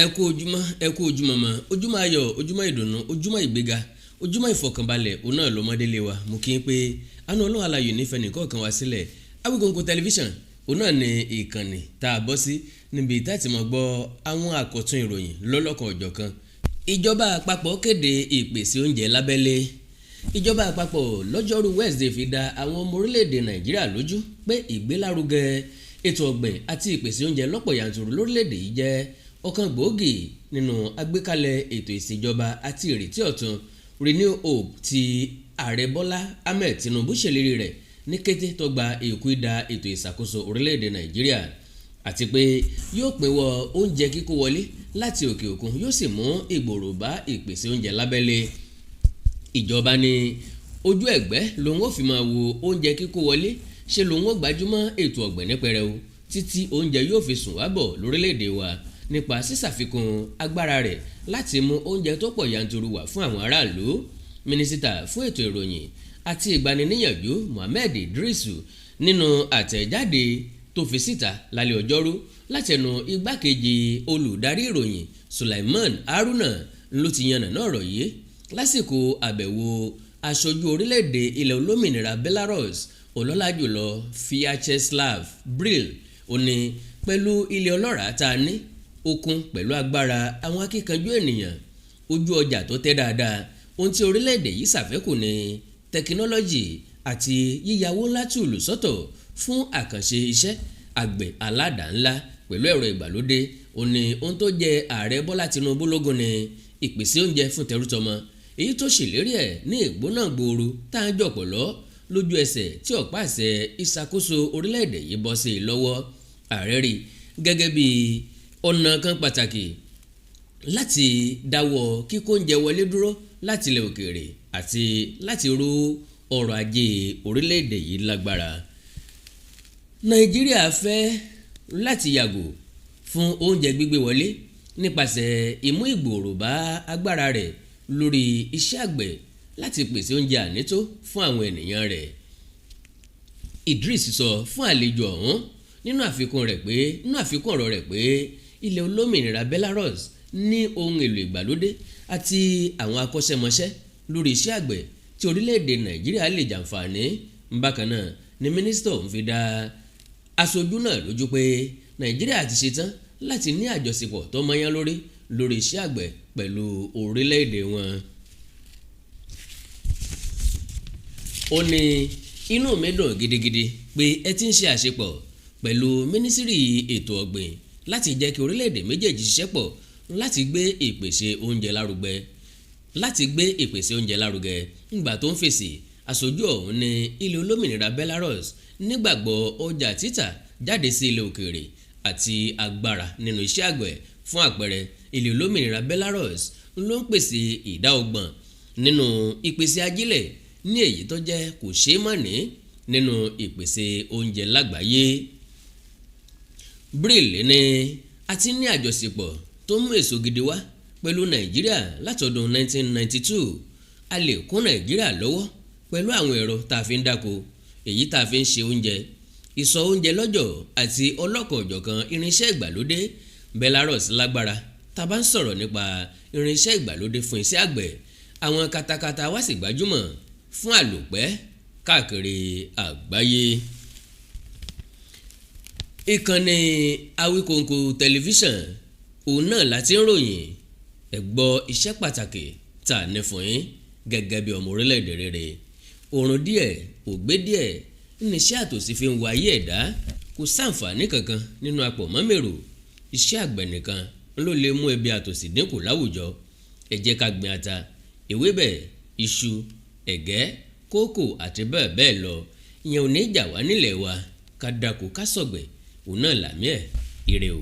ẹ kú ojúmọ́ ẹ kú ojúmọ́mọ́ ojúmọ́ ayọ̀ ojúmọ́ ìdùnnú ojúmọ́ ìgbéga ojúmọ́ ìfọ̀kànbalẹ̀ òun náà lọ́mọdélé wa mú kí n pé àánú Ọlọ́run aláyọ̀ nífẹ̀ẹ́ nìkọ̀ọ̀kan wá sílẹ̀ Awikonko tẹlifíṣàn òun náà ní ìkànnì tá a bọ́ sí níbi tá a ti máa gbọ́ àwọn àkọ́tún ìròyìn lọ́lọ́kan ọ̀jọ̀kan. Ìjọba àpapọ̀ kéde ìpèsè oúnjẹ lábẹ́lé. Ìjọba àpapọ̀ lọ́jọ́rú Wednesday fi dá àwọn ọmọ orílẹ̀-èdè Nàìjíríà lójú pé ìgbélárugẹ ètò ọ̀gbìn àti ìpèsè oúnjẹ lọ́pọ̀ yanturu lórílẹ̀-èdè yìí jẹ́ ọ̀kan gbòógì nínú àgbékalẹ̀ ètò ìṣèjọba àti ìrètí ọ̀tun Renew Hope tí ààrẹ Bola Ahmed Tinubu ṣèlérí rẹ̀ ní kété tó gba èkó ìdá ètò ìṣàkóso orílẹ̀-èdè Nàìjíríà àti pé yóò pinwọ́ oúnjẹ kíkó wọlé láti òkè òkun yóò sì mú ìgbòòrò bá ìpèsè oúnjẹ lábẹ́lé. Ìjọba ní ojú ẹ̀gbẹ́ lòun ó fi máa wo oúnjẹ kíkó wọlé ṣe lòun ó gbájúmọ́ ètò ọ̀gbìn ní pẹrẹu títí oúnjẹ yóò fi sùn wá bọ̀ lórílẹ̀-èdè wa nípa sísàfikún agbára rẹ̀ láti mú oúnjẹ tó pọ̀ yanturu wá fún àwọn aráàlú. Mínísítà fún ètò ìròyìn àti ìgbaniníyànjú Mohammed Idrisu nínú àtẹ̀jáde tó fi síta lálẹ́ ọjọ́rú látẹnu igbákejì olùdarí ìròyìn Sulaiman Haruna ló ti yànnàná ọ̀rọ̀ yìí lásìkò àbẹ̀wò aṣojú orílẹ̀-èdè ilẹ̀ olómìnira Belarus ọlọ́lá jùlọ Vyacheslav Bril ó ní pẹ̀lú ilẹ̀ ọlọ́ràá tá a ní okun pẹ̀lú agbára àwọn akíkanjú ènìyàn ojú ọjà tó tẹ́ dáadáa ohun tí orílẹ̀-èdè yìí ṣàfẹ́kù ní tẹkinọ́lọ́jì àti yíyáwó ńlá tùlù sọ́tọ̀ fún àkànṣe iṣẹ́ àgbẹ̀ aládàá-ńlá pẹ̀lú ẹ̀rọ ìgbàlódé ó ní ohun tó jẹ ààrẹ Bọ́lá Tinubu lógún ní ìpèsè oúnjẹ fún tẹrútọmọ èyí tó ṣèlérí ẹ̀ ní ìgbóná gbòòrò tá a jọpọ̀ lọ lójú ẹsẹ̀ tí ọ̀pá àṣẹ ìṣàkóso orílẹ̀-èdè yìí bọ́ sí i lọ́wọ́. Ààrẹ rí gẹ́gẹ́ bí ọ̀nà kan pàtàkì láti dáwọ́ kíkó oúnjẹ wọlé dúró láti ilẹ̀ òkèèrè àti láti rú ọrọ̀ ajé orílẹ̀-èdè yìí lágbára. Nàìjíríà fẹ́ láti yàgò fún oúnjẹ gbígbé wọlé nípasẹ̀ ìmú ìgbòòrò bá agbára rẹ̀ lórí iṣẹ́ àgbẹ̀ láti pèsè oúnjẹ ànító fún àwọn ènìyàn rẹ̀. Idris sọ fún àlejò ọ̀hún nínú àfikún ọ̀rọ̀ rẹ̀ pé ilẹ̀ olómìnira Belarus ní ohun èlò ìgbàlódé àti àwọn akọ́ṣẹ́mọṣẹ́ lórí iṣẹ́ àgbẹ̀ tí orílẹ̀-èdè Nàìjíríà lè jàǹfààní. Bákan náà ni mínísítà ọ̀hún fi dá aṣojú náà lójú pé Nàìjíríà ti ṣetán láti ní àjọṣepọ̀ tó mọ́yán lórí iṣẹ́ àgbẹ̀ pẹ̀lú orílẹ̀-èdè wọn. Ó ní inú mi dùn gidigidi pé ẹ ti ń ṣe àṣepọ̀ pẹ̀lú mínísírì ètò ọ̀gbìn láti jẹ́ kí orílẹ̀-èdè méjèèjì ṣiṣẹ́ pọ̀ láti gbé ìpèsè oúnjẹ lárugẹ. Nígbà tó ń fèsì aṣojú ọ̀hún ní ilẹ̀ olómìnira Belarus nígbàgbọ́ ọjà títà jáde sí ilẹ̀ òkèèrè àti agbára nínú iṣẹ́ àgbẹ̀. Fún àpẹẹrẹ ilẹ̀ olómìnira Belarus ló ń pèsè ìdá 30 nínú ìpèsè ajílẹ̀ ní èyí tó jẹ́ kò ṣeé mọ̀ní nínú ìpèsè oúnjẹ lágbàáyé. Bril ní a ti ní àjọṣepọ̀ tó mú èso gidi wá pẹ̀lú Nàìjíríà látọdún 1992. A lè kún Nàìjíríà lọ́wọ́ pẹ̀lú àwọn ẹ̀rọ tá a fi ń dáko èyí tá a fi ń ṣe oúnjẹ ìsọ oúnjẹ lọ́jọ̀ àti ọlọ́kan-ò-jọ̀kan irinṣẹ́ ìgbàlódé. Belarus lágbára tá a bá ń sọ̀rọ̀ nípa irinṣẹ́ ìgbàlódé fún iṣẹ́ àgbẹ̀. Àwọn katakata wá sì gbajúmọ̀ fún àlòpẹ́ káàkiri àgbáyé. Ìkànnì Awikonko tẹlifíṣàn òun náà láti ń ròyìn ẹ gbọ́ iṣẹ́ pàtàkì tá a ní fún yín gẹ́gẹ́ bí ọmọ orílẹ̀-èdè rere. Oòrùn díẹ̀ ògbé díẹ̀ níṣẹ́ àtòsí fi ń wá ayé ẹ̀dá kò sáǹfààní kankan nínú àpọ̀mọ́mèrò. Iṣẹ́ àgbẹ̀ nìkan ló lè mú ebi àtòsí dínkù láwùjọ. Ẹ jẹ́ ká gbin ata, ewébẹ̀, iṣu, ẹ̀gẹ́, kókò àti bẹ́ẹ̀ bẹ́ẹ̀ lọ. Ìyẹn ò ní jà wá nílẹ̀ wa ká dáko ká sọ̀gbẹ̀ òun náà làmí ẹ̀ ire o.